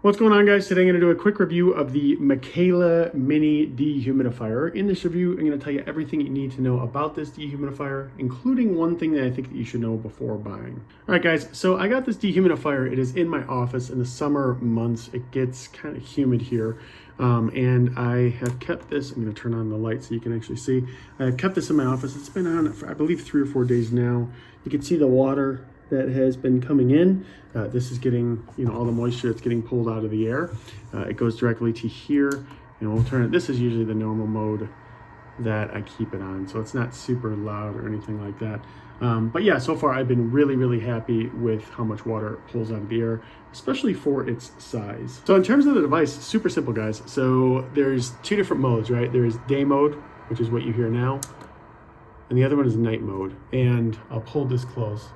What's going on, guys? Today I'm going to do a quick review of the MAKAYLA Mini Dehumidifier. In this review, I'm going to tell you everything you need to know about this dehumidifier, including one thing that I think that you should know before buying. All right, guys, so I got this dehumidifier. It is in my office in the summer months. It gets kind of humid here, and I have kept this. I'm going to turn on the light so you can actually see. I have kept this in my office. It's been on for, I believe, 3 or 4 days now. You can see the water that has been coming in. This is getting, all the moisture that's getting pulled out of the air. It goes directly to here, and we'll turn it. This is usually the normal mode that I keep it on, so it's not super loud or anything like that. But yeah, so far I've been really happy with how much water it pulls out of the air, especially for its size. So in terms of the device, super simple, guys. So there's 2 different modes, right? There's day mode, which is what you hear now, and the other one is night mode. And I'll pull this close.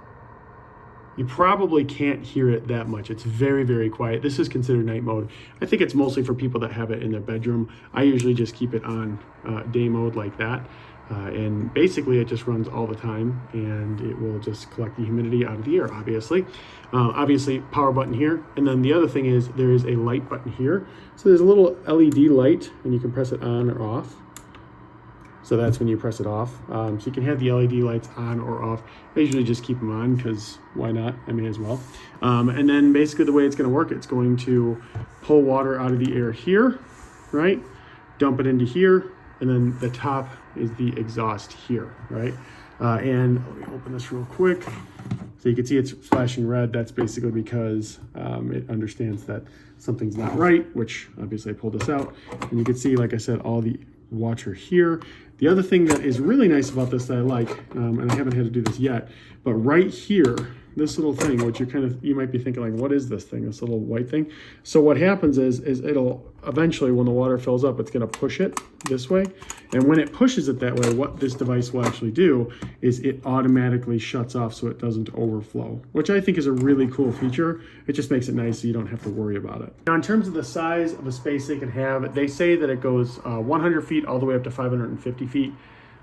You probably can't hear it that much. It's very quiet. This is considered night mode. I think it's mostly for people that have it in their bedroom. I usually just keep it on day mode like that. And basically it just runs all the time, and it will just collect the humidity out of the air, obviously. Obviously, power button here. And then the other thing is there is a light button here. So there's a little LED light, and you can press it on or off. So that's when you press it off. So you can have the LED lights on or off. I usually just keep them on because why not? I may as well. And then basically the way it's going to work, it's going to pull water out of the air here, right? Dump it into here, and then the top is the exhaust here, right? And let me open this real quick. So you can see it's flashing red. That's basically because it understands that something's not right, which obviously I pulled this out. And you can see, like I said, all the water here. The other thing that is really nice about this that I like, and I haven't had to do this yet, but right here, this little thing, which you might be thinking like, what is this thing, this little white thing? So what happens is it'll eventually, when the water fills up, it's going to push it this way. And when it pushes it that way, what this device will actually do is it automatically shuts off so it doesn't overflow, which I think is a really cool feature. It just makes it nice so you don't have to worry about it. Now, in terms of the size of a space they can have, they say that it goes 100 feet all the way up to 550 feet.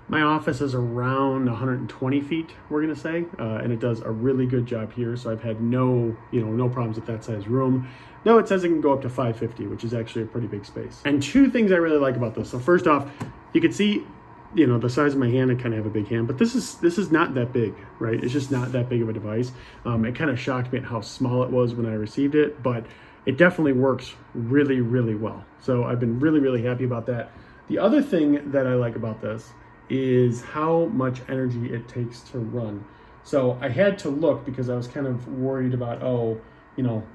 My office is around 120 feet, we're gonna say, and it does a really good job here. So I've had no problems with that size room. No, it says it can go up to 550, which is actually a pretty big space. And 2 things I really like about this. So first off, you can see, the size of my hand. I kind of have a big hand, but this is not that big, right? It's just not that big of a device. It kind of shocked me at how small it was when I received it, but it definitely works really well. So I've been really happy about that. The other thing that I like about this is how much energy it takes to run. So I had to look because I was kind of worried about,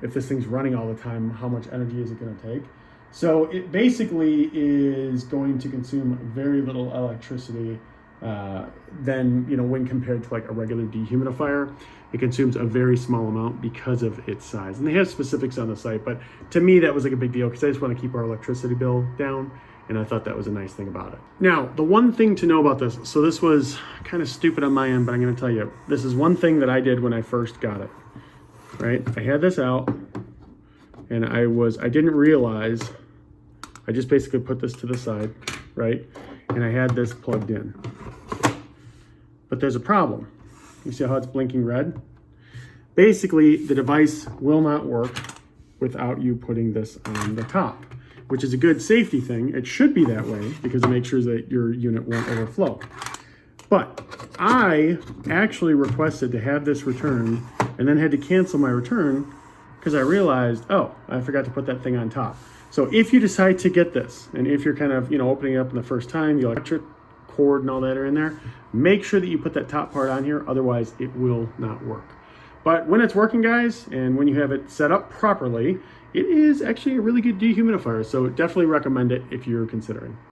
if this thing's running all the time, how much energy is it going to take? So it basically is going to consume very little electricity than, when compared to like a regular dehumidifier. It consumes a very small amount because of its size. And they have specifics on the site, but to me that was like a big deal because I just want to keep our electricity bill down. And I thought that was a nice thing about it. Now, the one thing to know about this, so this was kind of stupid on my end, but I'm gonna tell you, this is one thing that I did when I first got it, right? I had this out and I didn't realize, I just basically put this to the side, right? And I had this plugged in. But there's a problem. You see how it's blinking red? Basically, the device will not work without you putting this on the top, which is a good safety thing. It should be that way because it makes sure that your unit won't overflow. But I actually requested to have this returned and then had to cancel my return because I realized, I forgot to put that thing on top. So if you decide to get this, and if you're kind of, opening it up in the first time, the electric cord and all that are in there, make sure that you put that top part on here, otherwise it will not work. But when it's working, guys, and when you have it set up properly, it is actually a really good dehumidifier. So definitely recommend it if you're considering.